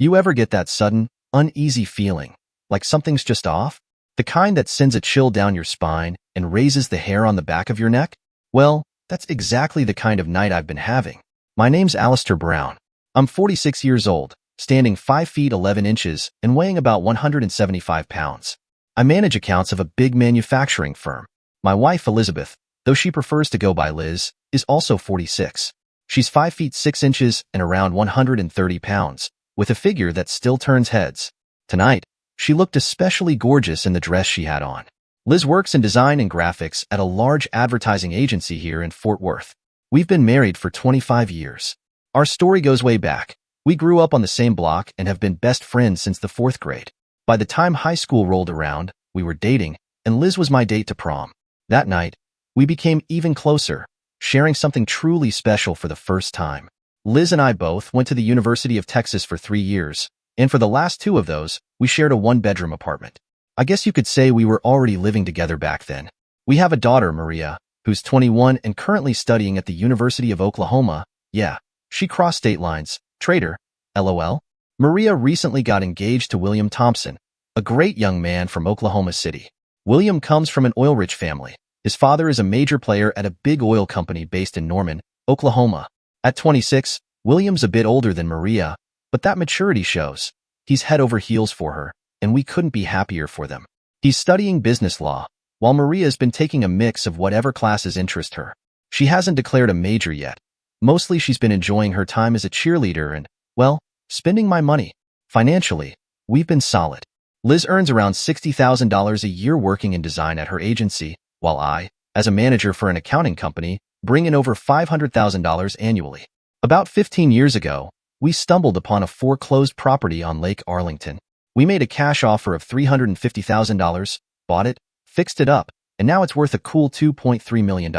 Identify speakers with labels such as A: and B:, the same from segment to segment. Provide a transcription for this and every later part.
A: You ever get that sudden, uneasy feeling, like something's just off? The kind that sends a chill down your spine and raises the hair on the back of your neck? Well, that's exactly the kind of night I've been having. My name's Alistair Brown. I'm 46 years old, standing 5 feet 11 inches and weighing about 175 pounds. I manage accounts of a big manufacturing firm. My wife, Elizabeth, though she prefers to go by Liz, is also 46. She's 5 feet 6 inches and around 130 pounds, with a figure that still turns heads. Tonight, she looked especially gorgeous in the dress she had on. Liz works in design and graphics at a large advertising agency here in Fort Worth. We've been married for 25 years. Our story goes way back. We grew up on the same block and have been best friends since the 4th grade. By the time high school rolled around, we were dating, and Liz was my date to prom. That night, we became even closer, sharing something truly special for the first time. Liz and I both went to the University of Texas for 3 years, and for the last 2 of those, we shared a 1-bedroom apartment. I guess you could say we were already living together back then. We have a daughter, Maria, who's 21 and currently studying at the University of Oklahoma. Yeah, she crossed state lines. Traitor. LOL. Maria recently got engaged to William Thompson, a great young man from Oklahoma City. William comes from an oil-rich family. His father is a major player at a big oil company based in Norman, Oklahoma. At 26, William's a bit older than Maria, but that maturity shows. He's head over heels for her, and we couldn't be happier for them. He's studying business law, while Maria's been taking a mix of whatever classes interest her. She hasn't declared a major yet. Mostly she's been enjoying her time as a cheerleader and, well, spending my money. Financially, we've been solid. Liz earns around $60,000 a year working in design at her agency, while I, as a manager for an accounting company, bring in over $500,000 annually. About 15 years ago, we stumbled upon a foreclosed property on Lake Arlington. We made a cash offer of $350,000, bought it, fixed it up, and now it's worth a cool $2.3 million.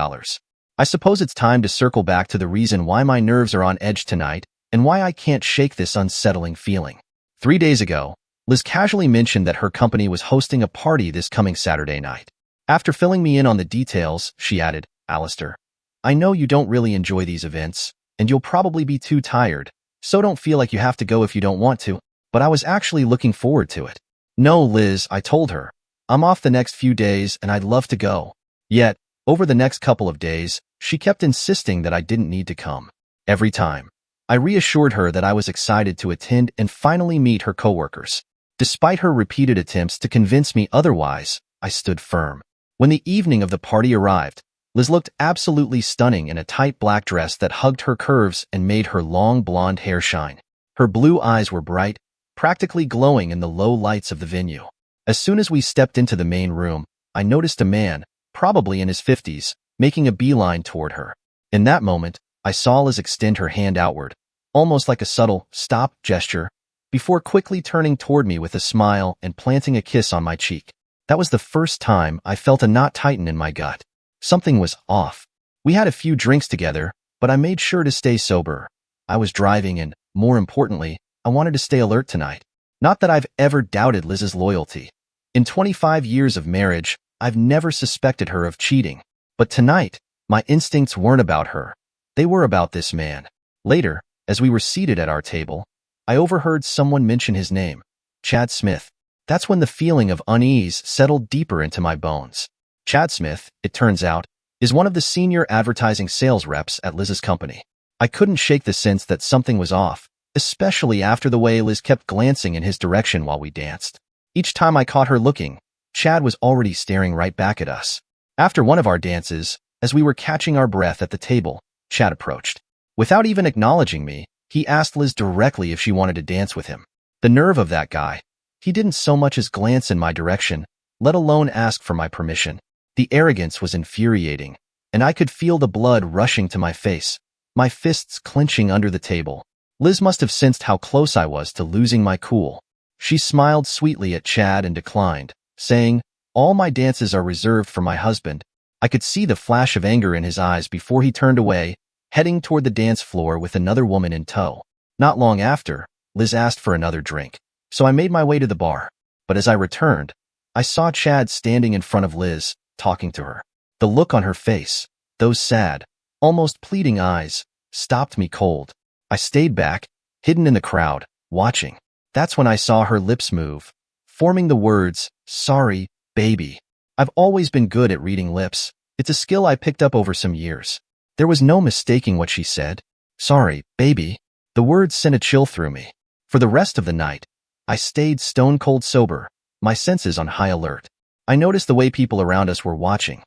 A: I suppose it's time to circle back to the reason why my nerves are on edge tonight and why I can't shake this unsettling feeling. 3 days ago, Liz casually mentioned that her company was hosting a party this coming Saturday night. After filling me in on the details, she added, Alistair, I know you don't really enjoy these events, and you'll probably be too tired, so don't feel like you have to go if you don't want to, but I was actually looking forward to it. No, Liz, I told her. I'm off the next few days and I'd love to go. Yet, over the next couple of days, she kept insisting that I didn't need to come. Every time, I reassured her that I was excited to attend and finally meet her coworkers. Despite her repeated attempts to convince me otherwise, I stood firm. When the evening of the party arrived, Liz looked absolutely stunning in a tight black dress that hugged her curves and made her long blonde hair shine. Her blue eyes were bright, practically glowing in the low lights of the venue. As soon as we stepped into the main room, I noticed a man, probably in his 50s, making a beeline toward her. In that moment, I saw Liz extend her hand outward, almost like a subtle stop gesture, before quickly turning toward me with a smile and planting a kiss on my cheek. That was the first time I felt a knot tighten in my gut. Something was off. We had a few drinks together, but I made sure to stay sober. I was driving and, more importantly, I wanted to stay alert tonight. Not that I've ever doubted Liz's loyalty. In 25 years of marriage, I've never suspected her of cheating. But tonight, my instincts weren't about her. They were about this man. Later, as we were seated at our table, I overheard someone mention his name, Chad Smith. That's when the feeling of unease settled deeper into my bones. Chad Smith, it turns out, is one of the senior advertising sales reps at Liz's company. I couldn't shake the sense that something was off, especially after the way Liz kept glancing in his direction while we danced. Each time I caught her looking, Chad was already staring right back at us. After one of our dances, as we were catching our breath at the table, Chad approached. Without even acknowledging me, he asked Liz directly if she wanted to dance with him. The nerve of that guy. He didn't so much as glance in my direction, let alone ask for my permission. The arrogance was infuriating, and I could feel the blood rushing to my face, my fists clenching under the table. Liz must have sensed how close I was to losing my cool. She smiled sweetly at Chad and declined, saying, All my dances are reserved for my husband. I could see the flash of anger in his eyes before he turned away, heading toward the dance floor with another woman in tow. Not long after, Liz asked for another drink, so I made my way to the bar. But as I returned, I saw Chad standing in front of Liz, talking to her. The look on her face, those sad, almost pleading eyes, stopped me cold. I stayed back, hidden in the crowd, watching. That's when I saw her lips move, forming the words, "Sorry, baby." I've always been good at reading lips. It's a skill I picked up over some years. There was no mistaking what she said. "Sorry, baby." The words sent a chill through me. For the rest of the night, I stayed stone-cold sober, my senses on high alert. I noticed the way people around us were watching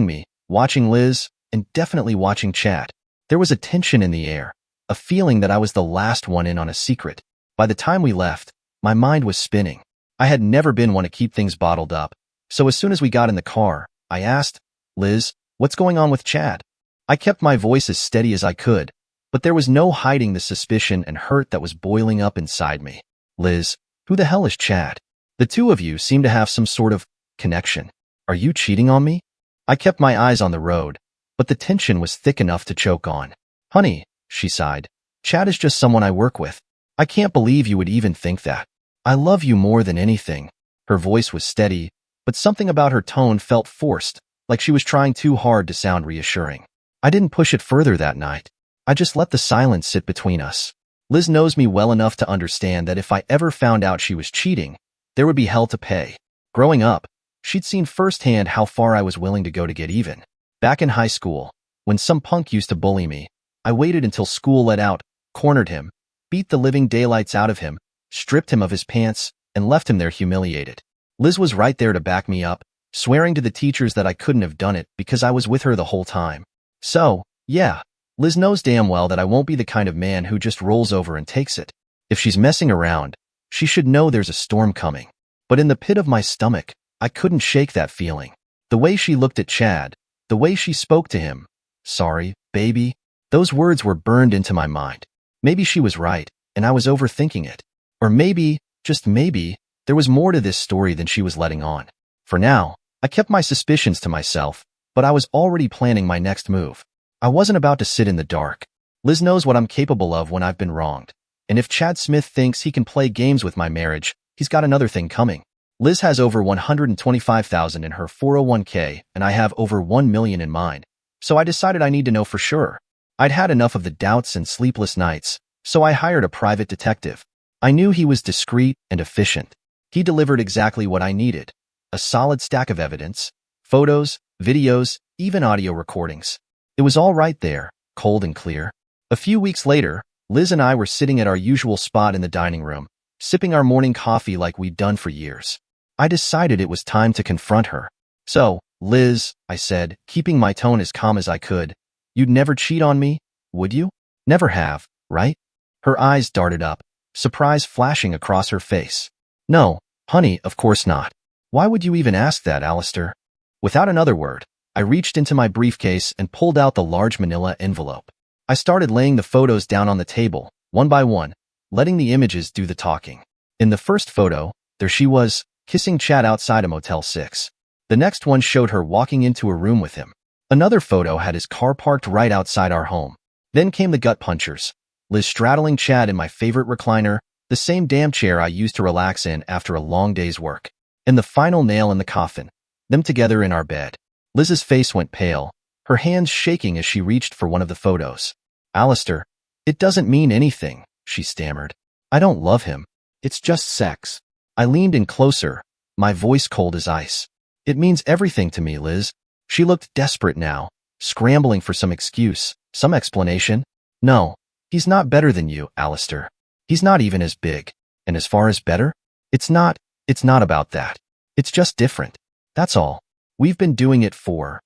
A: me, watching Liz, and definitely watching Chad. There was a tension in the air, a feeling that I was the last one in on a secret. By the time we left, my mind was spinning. I had never been one to keep things bottled up, so as soon as we got in the car, I asked, "Liz, what's going on with Chad?" I kept my voice as steady as I could, but there was no hiding the suspicion and hurt that was boiling up inside me. "Liz, who the hell is Chad? The two of you seem to have some sort of connection. Are you cheating on me?" I kept my eyes on the road, but the tension was thick enough to choke on. "Honey," she sighed, "Chad is just someone I work with. I can't believe you would even think that. I love you more than anything." Her voice was steady, but something about her tone felt forced, like she was trying too hard to sound reassuring. I didn't push it further that night. I just let the silence sit between us. Liz knows me well enough to understand that if I ever found out she was cheating, there would be hell to pay. Growing up, she'd seen firsthand how far I was willing to go to get even. Back in high school, when some punk used to bully me, I waited until school let out, cornered him, beat the living daylights out of him, stripped him of his pants, and left him there humiliated. Liz was right there to back me up, swearing to the teachers that I couldn't have done it because I was with her the whole time. So, yeah, Liz knows damn well that I won't be the kind of man who just rolls over and takes it. If she's messing around, she should know there's a storm coming. But in the pit of my stomach, I couldn't shake that feeling. The way she looked at Chad, the way she spoke to him, "Sorry, baby," those words were burned into my mind. Maybe she was right, and I was overthinking it. Or maybe, just maybe, there was more to this story than she was letting on. For now, I kept my suspicions to myself, but I was already planning my next move. I wasn't about to sit in the dark. Liz knows what I'm capable of when I've been wronged. And if Chad Smith thinks he can play games with my marriage, he's got another thing coming. Liz has over $125,000 in her 401k, and I have over $1 million in mine. So I decided I need to know for sure. I'd had enough of the doubts and sleepless nights, so I hired a private detective. I knew he was discreet and efficient. He delivered exactly what I needed. A solid stack of evidence, photos, videos, even audio recordings. It was all right there, cold and clear. A few weeks later, Liz and I were sitting at our usual spot in the dining room, sipping our morning coffee like we'd done for years. I decided it was time to confront her. "So, Liz," I said, keeping my tone as calm as I could, "you'd never cheat on me, would you? Never have, right?" Her eyes darted up, surprise flashing across her face. "No, honey, of course not. Why would you even ask that, Alistair?" Without another word, I reached into my briefcase and pulled out the large manila envelope. I started laying the photos down on the table, one by one, letting the images do the talking. In the first photo, there she was, kissing Chad outside a Motel 6. The next one showed her walking into a room with him. Another photo had his car parked right outside our home. Then came the gut punchers. Liz straddling Chad in my favorite recliner, the same damn chair I used to relax in after a long day's work. And the final nail in the coffin, them together in our bed. Liz's face went pale, her hands shaking as she reached for one of the photos. "Alistair, it doesn't mean anything," she stammered. "I don't love him. It's just sex." I leaned in closer, my voice cold as ice. "It means everything to me, Liz." She looked desperate now, scrambling for some excuse, some explanation. "No, he's not better than you, Alistair. He's not even as big. And as far as better, it's not about that. It's just different. That's all. We've been doing it for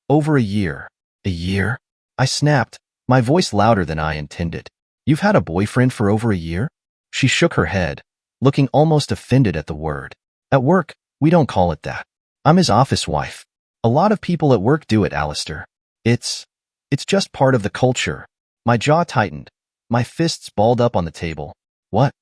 A: over a year." "A year?" I snapped, my voice louder than I intended. "You've had a boyfriend for over a year?" She shook her head, looking almost offended at the word. "At work, we don't call it that. I'm his office wife. A lot of people at work do it, Alistair. It's just part of the culture." My jaw tightened, my fists balled up on the table. "What?"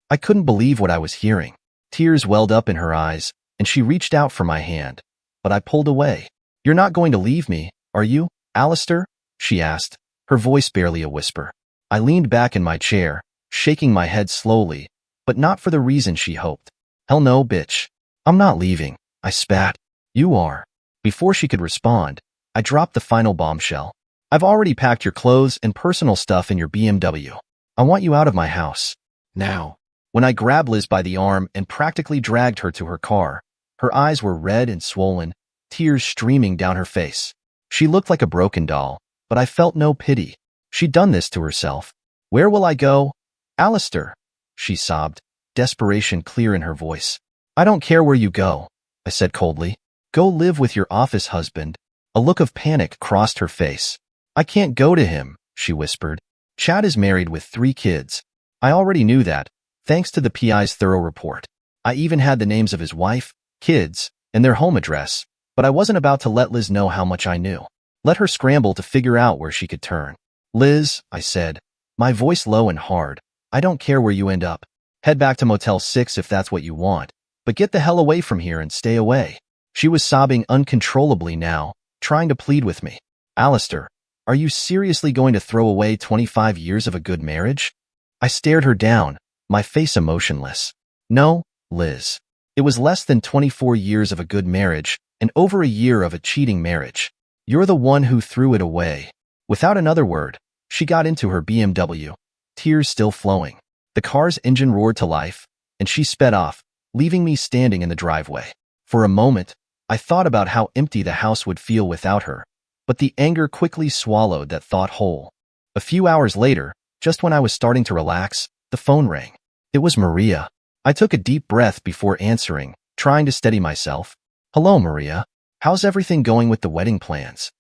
A: I couldn't believe what I was hearing. Tears welled up in her eyes, and she reached out for my hand. But I pulled away. "You're not going to leave me, are you, Alistair?" she asked, her voice barely a whisper. I leaned back in my chair, shaking my head slowly, but not for the reason she hoped. "Hell no, bitch. I'm not leaving," I spat. "You are." Before she could respond, I dropped the final bombshell. "I've already packed your clothes and personal stuff in your BMW. I want you out of my house. Now." When I grabbed Liz by the arm and practically dragged her to her car, her eyes were red and swollen, tears streaming down her face. She looked like a broken doll, but I felt no pity. She'd done this to herself. "Where will I go? Alistair," she sobbed, desperation clear in her voice. "I don't care where you go," I said coldly. "Go live with your office husband." A look of panic crossed her face. "I can't go to him," she whispered. "Chad is married with 3 kids. I already knew that, thanks to the PI's thorough report. I even had the names of his wife, kids, and their home address, but I wasn't about to let Liz know how much I knew. Let her scramble to figure out where she could turn. "Liz," I said, my voice low and hard, "I don't care where you end up. Head back to Motel 6 if that's what you want, but get the hell away from here and stay away." She was sobbing uncontrollably now, trying to plead with me. "Alistair, are you seriously going to throw away 25 years of a good marriage?" I stared her down, my face emotionless. "No, Liz. It was less than 24 years of a good marriage and over a year of a cheating marriage. You're the one who threw it away." Without another word, she got into her BMW, tears still flowing. The car's engine roared to life, and she sped off, leaving me standing in the driveway. For a moment, I thought about how empty the house would feel without her, but the anger quickly swallowed that thought whole. A few hours later, just when I was starting to relax, the phone rang. It was Maria. I took a deep breath before answering, trying to steady myself. "Hello, Maria. How's everything going with the wedding plans?"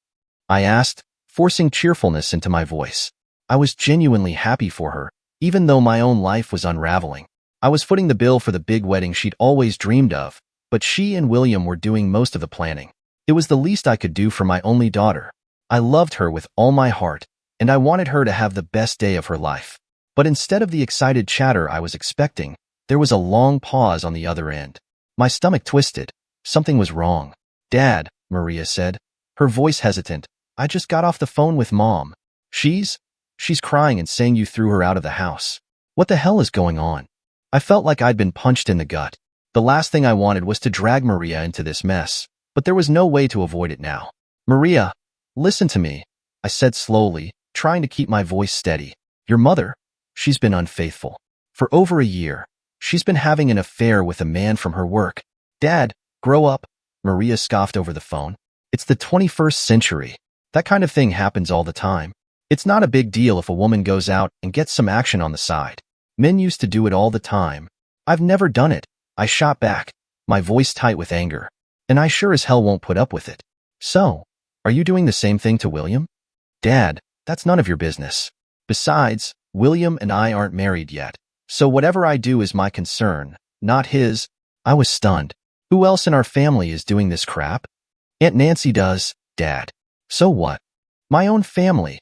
A: I asked, forcing cheerfulness into my voice. I was genuinely happy for her, even though my own life was unraveling. I was footing the bill for the big wedding she'd always dreamed of, but she and William were doing most of the planning. It was the least I could do for my only daughter. I loved her with all my heart, and I wanted her to have the best day of her life. But instead of the excited chatter I was expecting, there was a long pause on the other end. My stomach twisted. Something was wrong. "Dad," Maria said, her voice hesitant, "I just got off the phone with Mom. She's crying and saying you threw her out of the house. What the hell is going on?" I felt like I'd been punched in the gut. The last thing I wanted was to drag Maria into this mess, but there was no way to avoid it now. "Maria, listen to me," I said slowly, trying to keep my voice steady. "Your mother, she's been unfaithful. For over a year, she's been having an affair with a man from her work." "Dad, grow up," Maria scoffed over the phone. "It's the 21st century. That kind of thing happens all the time. It's not a big deal if a woman goes out and gets some action on the side. Men used to do it all the time. I've never done it," I shot back, my voice tight with anger. "And I sure as hell won't put up with it. So, are you doing the same thing to William?" "Dad, that's none of your business. Besides, William and I aren't married yet, so whatever I do is my concern, not his." I was stunned. "Who else in our family is doing this crap?" "Aunt Nancy does, Dad." "So what?" "My own family."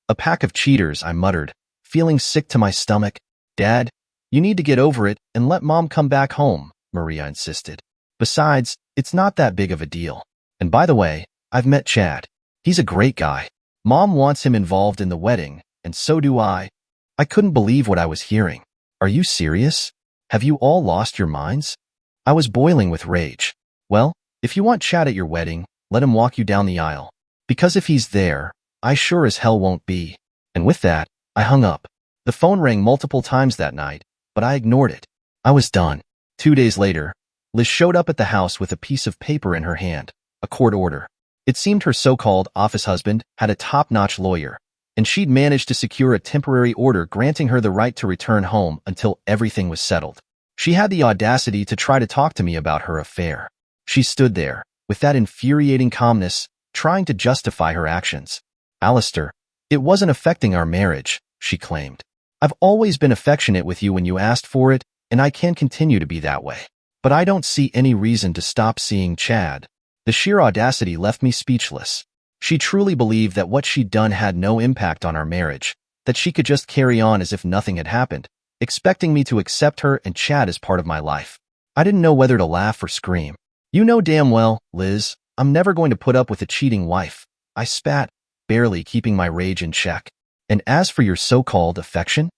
A: "A pack of cheaters," I muttered, feeling sick to my stomach. "Dad, you need to get over it and let Mom come back home," Maria insisted. "Besides, it's not that big of a deal. And by the way, I've met Chad. He's a great guy. Mom wants him involved in the wedding, and so do I." I couldn't believe what I was hearing. "Are you serious? Have you all lost your minds?" I was boiling with rage. "Well, if you want Chad at your wedding, let him walk you down the aisle. Because if he's there, I sure as hell won't be." And with that, I hung up. The phone rang multiple times that night, but I ignored it. I was done. 2 days later, Liz showed up at the house with a piece of paper in her hand, a court order. It seemed her so-called office husband had a top-notch lawyer, and she'd managed to secure a temporary order granting her the right to return home until everything was settled. She had the audacity to try to talk to me about her affair. She stood there, with that infuriating calmness, trying to justify her actions. "Alistair, it wasn't affecting our marriage," she claimed. "I've always been affectionate with you when you asked for it, and I can continue to be that way. But I don't see any reason to stop seeing Chad." The sheer audacity left me speechless. She truly believed that what she'd done had no impact on our marriage, that she could just carry on as if nothing had happened, expecting me to accept her and Chad as part of my life. I didn't know whether to laugh or scream. "You know damn well, Liz, I'm never going to put up with a cheating wife," I spat, barely keeping my rage in check. "And as for your so-called affection,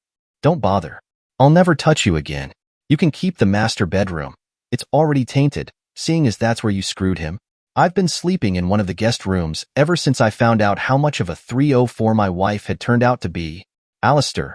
A: don't bother. I'll never touch you again. You can keep the master bedroom. It's already tainted, seeing as that's where you screwed him. I've been sleeping in one of the guest rooms ever since I found out how much of a 304 my wife had turned out to be." "Alistair,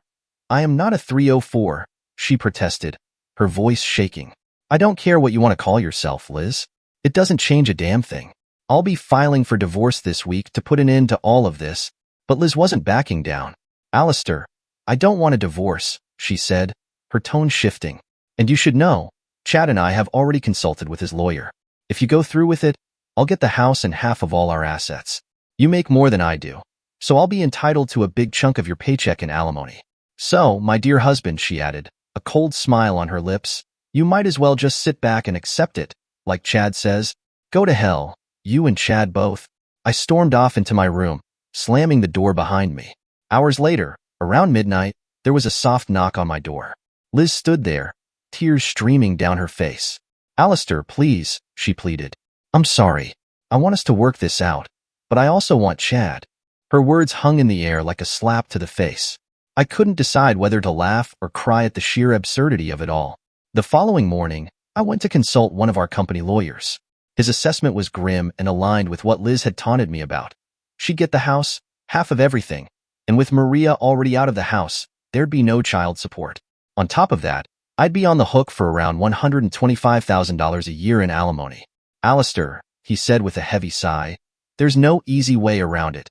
A: I am not a 304, she protested, her voice shaking. I don't care what you want to call yourself, Liz. It doesn't change a damn thing. I'll be filing for divorce this week to put an end to all of this. But Liz wasn't backing down. Alistair, I don't want a divorce, she said, her tone shifting. And you should know, Chad and I have already consulted with his lawyer. If you go through with it, I'll get the house and half of all our assets. You make more than I do, so I'll be entitled to a big chunk of your paycheck in alimony. So, my dear husband, she added, a cold smile on her lips, you might as well just sit back and accept it, like Chad says. Go to hell, you and Chad both. I stormed off into my room, slamming the door behind me. Hours later, around midnight, there was a soft knock on my door. Liz stood there, tears streaming down her face. Alistair, please, she pleaded. I'm sorry. I want us to work this out, but I also want Chad. Her words hung in the air like a slap to the face. I couldn't decide whether to laugh or cry at the sheer absurdity of it all. The following morning, I went to consult one of our company lawyers. His assessment was grim and aligned with what Liz had taunted me about. She'd get the house, half of everything, and with Maria already out of the house, there'd be no child support. On top of that, I'd be on the hook for around $125,000 a year in alimony. Alistair, he said with a heavy sigh, there's no easy way around it.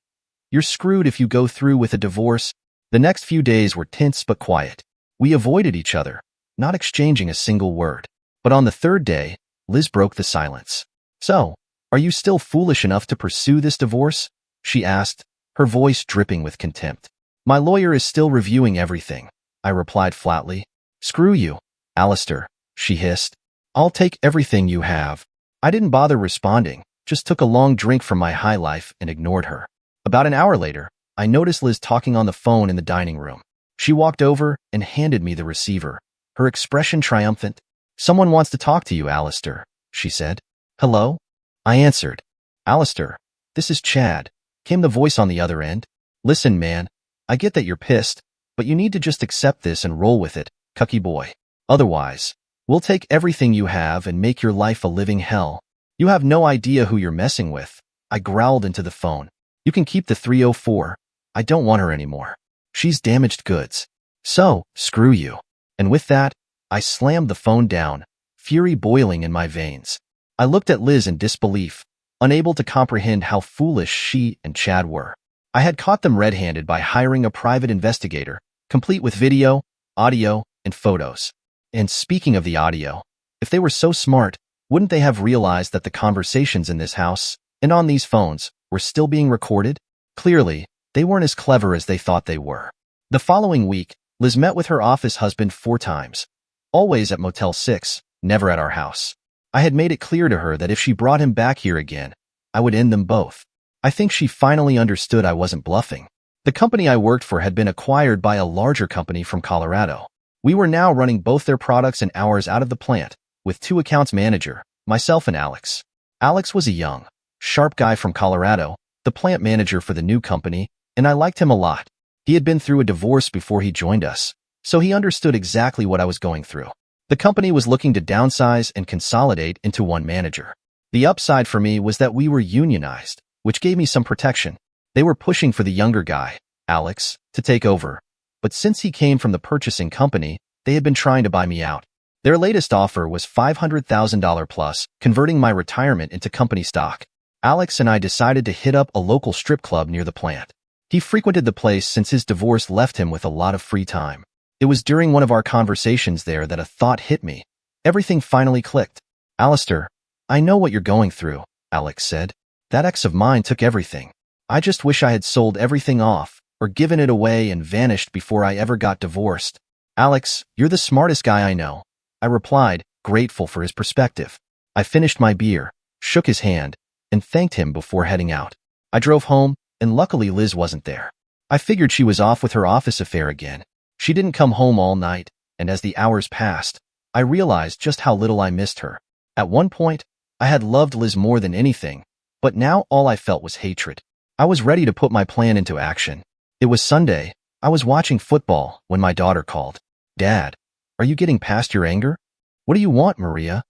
A: You're screwed if you go through with a divorce. The next few days were tense but quiet. We avoided each other, not exchanging a single word. But on the third day, Liz broke the silence. So, are you still foolish enough to pursue this divorce? She asked, her voice dripping with contempt. My lawyer is still reviewing everything, I replied flatly. Screw you, Alistair, she hissed. I'll take everything you have. I didn't bother responding, just took a long drink from my high life and ignored her. About an hour later, I noticed Liz talking on the phone in the dining room. She walked over and handed me the receiver, her expression triumphant. Someone wants to talk to you, Alistair, she said. Hello? I answered. Alistair, this is Chad, came the voice on the other end. Listen, man, I get that you're pissed, but you need to just accept this and roll with it, cucky boy. Otherwise, we'll take everything you have and make your life a living hell. You have no idea who you're messing with. I growled into the phone. You can keep the 304. I don't want her anymore. She's damaged goods. So, screw you. And with that, I slammed the phone down, fury boiling in my veins. I looked at Liz in disbelief, unable to comprehend how foolish she and Chad were. I had caught them red-handed by hiring a private investigator, complete with video, audio, and photos. And speaking of the audio, if they were so smart, wouldn't they have realized that the conversations in this house and on these phones were still being recorded? Clearly, they weren't as clever as they thought they were. The following week, Liz met with her office husband 4 times, always at Motel 6, never at our house. I had made it clear to her that if she brought him back here again, I would end them both. I think she finally understood I wasn't bluffing. The company I worked for had been acquired by a larger company from Colorado. We were now running both their products and ours out of the plant, with 2 accounts manager, myself and Alex. Alex was a young, sharp guy from Colorado, the plant manager for the new company, and I liked him a lot. He had been through a divorce before he joined us, so he understood exactly what I was going through. The company was looking to downsize and consolidate into one manager. The upside for me was that we were unionized, which gave me some protection. They were pushing for the younger guy, Alex, to take over. But since he came from the purchasing company, they had been trying to buy me out. Their latest offer was $500,000 plus, converting my retirement into company stock. Alex and I decided to hit up a local strip club near the plant. He frequented the place since his divorce left him with a lot of free time. It was during one of our conversations there that a thought hit me. Everything finally clicked. Alistair, I know what you're going through, Alex said. That ex of mine took everything. I just wish I had sold everything off, or given it away and vanished before I ever got divorced. Alex, you're the smartest guy I know, I replied, grateful for his perspective. I finished my beer, shook his hand, and thanked him before heading out. I drove home, and luckily Liz wasn't there. I figured she was off with her office affair again. She didn't come home all night, and as the hours passed, I realized just how little I missed her. At one point, I had loved Liz more than anything, but now all I felt was hatred. I was ready to put my plan into action. It was Sunday. I was watching football when my daughter called. Dad, are you getting past your anger? What do you want, Maria?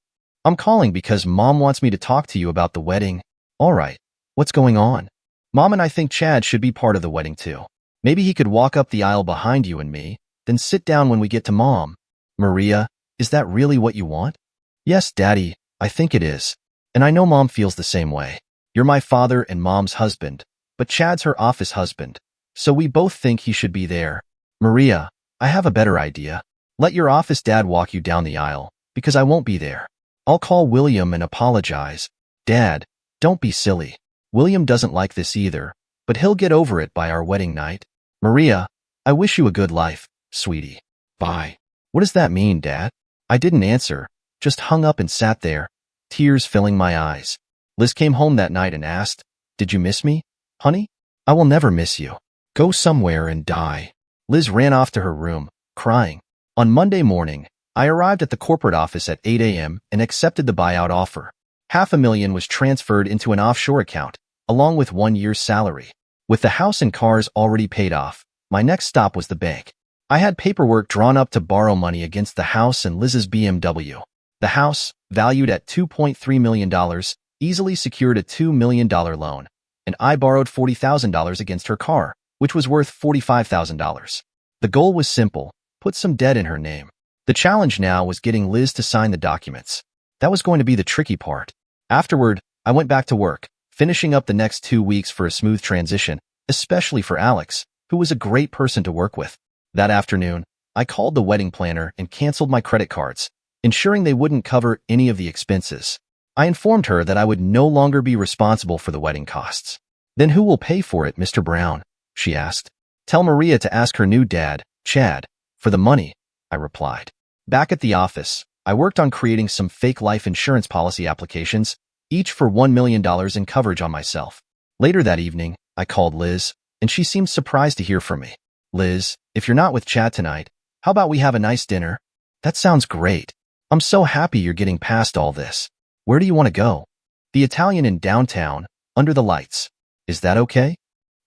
A: I'm calling because Mom wants me to talk to you about the wedding. All right, what's going on? Mom and I think Chad should be part of the wedding too. Maybe he could walk up the aisle behind you and me, then sit down when we get to Mom. Maria, is that really what you want? Yes, Daddy, I think it is. And I know Mom feels the same way. You're my father and Mom's husband, but Chad's her office husband, so we both think he should be there. Maria, I have a better idea. Let your office dad walk you down the aisle, because I won't be there. I'll call William and apologize. Dad, don't be silly. William doesn't like this either, but he'll get over it by our wedding night. Maria, I wish you a good life, sweetie. Bye. What does that mean, Dad? I didn't answer, just hung up and sat there, tears filling my eyes. Liz came home that night and asked, "Did you miss me, honey?" "I will never miss you. Go somewhere and die." Liz ran off to her room, crying. On Monday morning, I arrived at the corporate office at 8 a.m. and accepted the buyout offer. $500,000 was transferred into an offshore account, along with 1 year's salary. With the house and cars already paid off, my next stop was the bank. I had paperwork drawn up to borrow money against the house and Liz's BMW. The house, valued at $2.3 million, easily secured a $2 million loan, and I borrowed $40,000 against her car, which was worth $45,000. The goal was simple: put some debt in her name. The challenge now was getting Liz to sign the documents. That was going to be the tricky part. Afterward, I went back to work, finishing up the next 2 weeks for a smooth transition, especially for Alex, who was a great person to work with. That afternoon, I called the wedding planner and canceled my credit cards, ensuring they wouldn't cover any of the expenses. I informed her that I would no longer be responsible for the wedding costs. "Then who will pay for it, Mr. Brown?" she asked. "Tell Maria to ask her new dad, Chad, for the money," I replied. Back at the office, I worked on creating some fake life insurance policy applications, each for $1 million in coverage on myself. Later that evening, I called Liz, and she seemed surprised to hear from me. "Liz, if you're not with Chad tonight, how about we have a nice dinner?" "That sounds great. I'm so happy you're getting past all this. Where do you want to go?" "The Italian in downtown, under the lights. Is that okay?"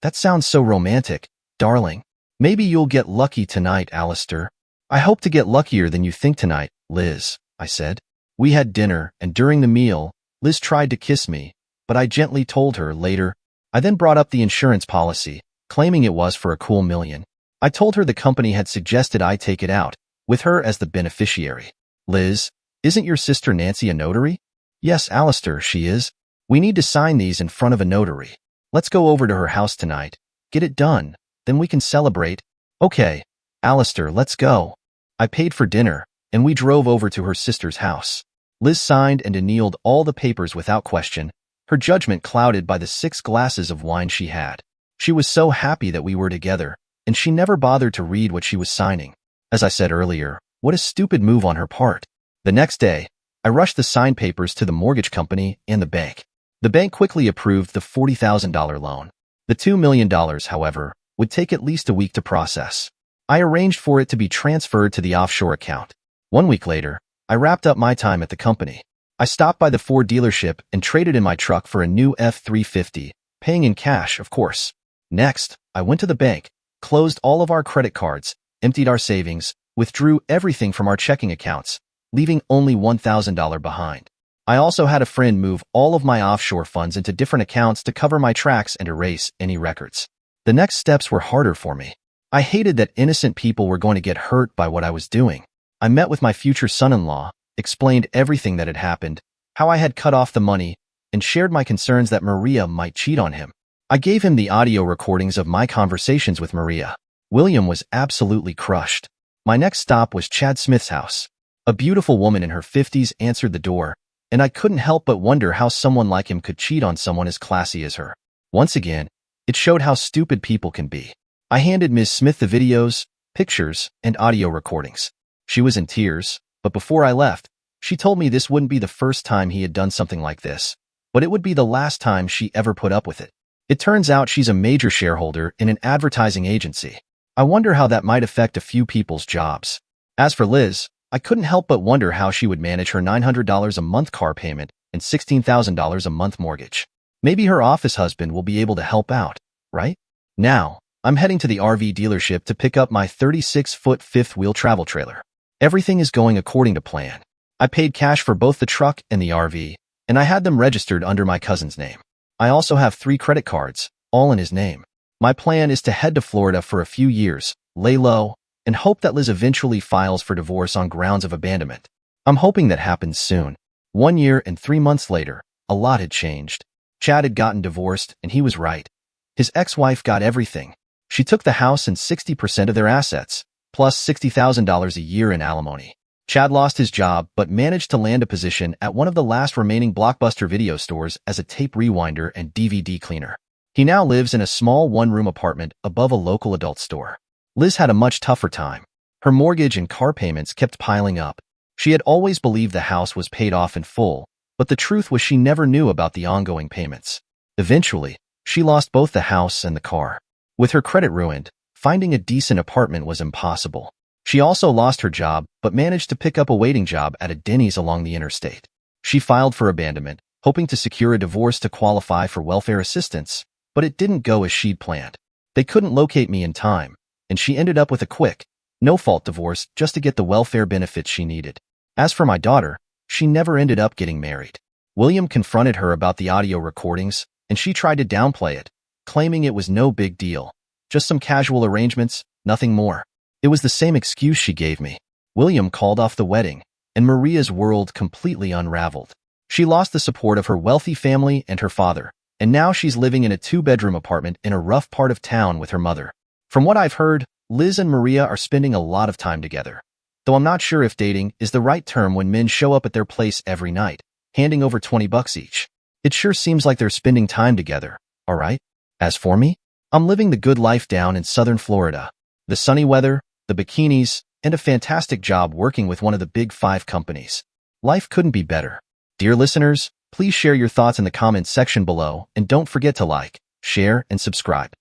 A: "That sounds so romantic, darling. Maybe you'll get lucky tonight, Alistair." "I hope to get luckier than you think tonight, Liz," I said. We had dinner, and during the meal, Liz tried to kiss me, but I gently told her later. I then brought up the insurance policy, claiming it was for a cool $1 million. I told her the company had suggested I take it out, with her as the beneficiary. "Liz, isn't your sister Nancy a notary?" "Yes, Alistair, she is. We need to sign these in front of a notary. Let's go over to her house tonight, get it done, then we can celebrate." "Okay, Alistair, let's go." I paid for dinner, and we drove over to her sister's house. Liz signed and annealed all the papers without question, her judgment clouded by the 6 glasses of wine she had. She was so happy that we were together, and she never bothered to read what she was signing. As I said earlier, what a stupid move on her part. The next day, I rushed the signed papers to the mortgage company and the bank. The bank quickly approved the $40,000 loan. The $2 million, however, would take at least a week to process. I arranged for it to be transferred to the offshore account. 1 week later, I wrapped up my time at the company. I stopped by the Ford dealership and traded in my truck for a new F-350, paying in cash, of course. Next, I went to the bank, closed all of our credit cards, emptied our savings, withdrew everything from our checking accounts, leaving only $1,000 behind. I also had a friend move all of my offshore funds into different accounts to cover my tracks and erase any records. The next steps were harder for me. I hated that innocent people were going to get hurt by what I was doing. I met with my future son-in-law, explained everything that had happened, how I had cut off the money, and shared my concerns that Maria might cheat on him. I gave him the audio recordings of my conversations with Maria. William was absolutely crushed. My next stop was Chad Smith's house. A beautiful woman in her 50s answered the door, and I couldn't help but wonder how someone like him could cheat on someone as classy as her. Once again, it showed how stupid people can be. I handed Ms. Smith the videos, pictures, and audio recordings. She was in tears, but before I left, she told me this wouldn't be the first time he had done something like this, but it would be the last time she ever put up with it. It turns out she's a major shareholder in an advertising agency. I wonder how that might affect a few people's jobs. As for Liz, I couldn't help but wonder how she would manage her $900 a month car payment and $16,000 a month mortgage. Maybe her office husband will be able to help out, right? Now, I'm heading to the RV dealership to pick up my 36-foot fifth-wheel travel trailer. Everything is going according to plan. I paid cash for both the truck and the RV, and I had them registered under my cousin's name. I also have 3 credit cards, all in his name. My plan is to head to Florida for a few years, lay low, and hope that Liz eventually files for divorce on grounds of abandonment. I'm hoping that happens soon. 1 year and 3 months later, a lot had changed. Chad had gotten divorced, and he was right. His ex-wife got everything. She took the house and 60% of their assets, plus $60,000 a year in alimony. Chad lost his job but managed to land a position at one of the last remaining Blockbuster video stores as a tape rewinder and DVD cleaner. He now lives in a small one-room apartment above a local adult store. Liz had a much tougher time. Her mortgage and car payments kept piling up. She had always believed the house was paid off in full, but the truth was she never knew about the ongoing payments. Eventually, she lost both the house and the car. With her credit ruined, finding a decent apartment was impossible. She also lost her job but managed to pick up a waiting job at a Denny's along the interstate. She filed for abandonment, hoping to secure a divorce to qualify for welfare assistance, but it didn't go as she'd planned. They couldn't locate me in time, and she ended up with a quick, no-fault divorce just to get the welfare benefits she needed. As for my daughter, she never ended up getting married. William confronted her about the audio recordings, and she tried to downplay it, claiming it was no big deal. Just some casual arrangements, nothing more. It was the same excuse she gave me. William called off the wedding, and Maria's world completely unraveled. She lost the support of her wealthy family and her father, and now she's living in a 2-bedroom apartment in a rough part of town with her mother. From what I've heard, Liz and Maria are spending a lot of time together. Though I'm not sure if dating is the right term when men show up at their place every night, handing over $20 each. It sure seems like they're spending time together, alright? As for me, I'm living the good life down in southern Florida. The sunny weather, the bikinis, and a fantastic job working with one of the big 5 companies. Life couldn't be better. Dear listeners, please share your thoughts in the comments section below and don't forget to like, share, and subscribe.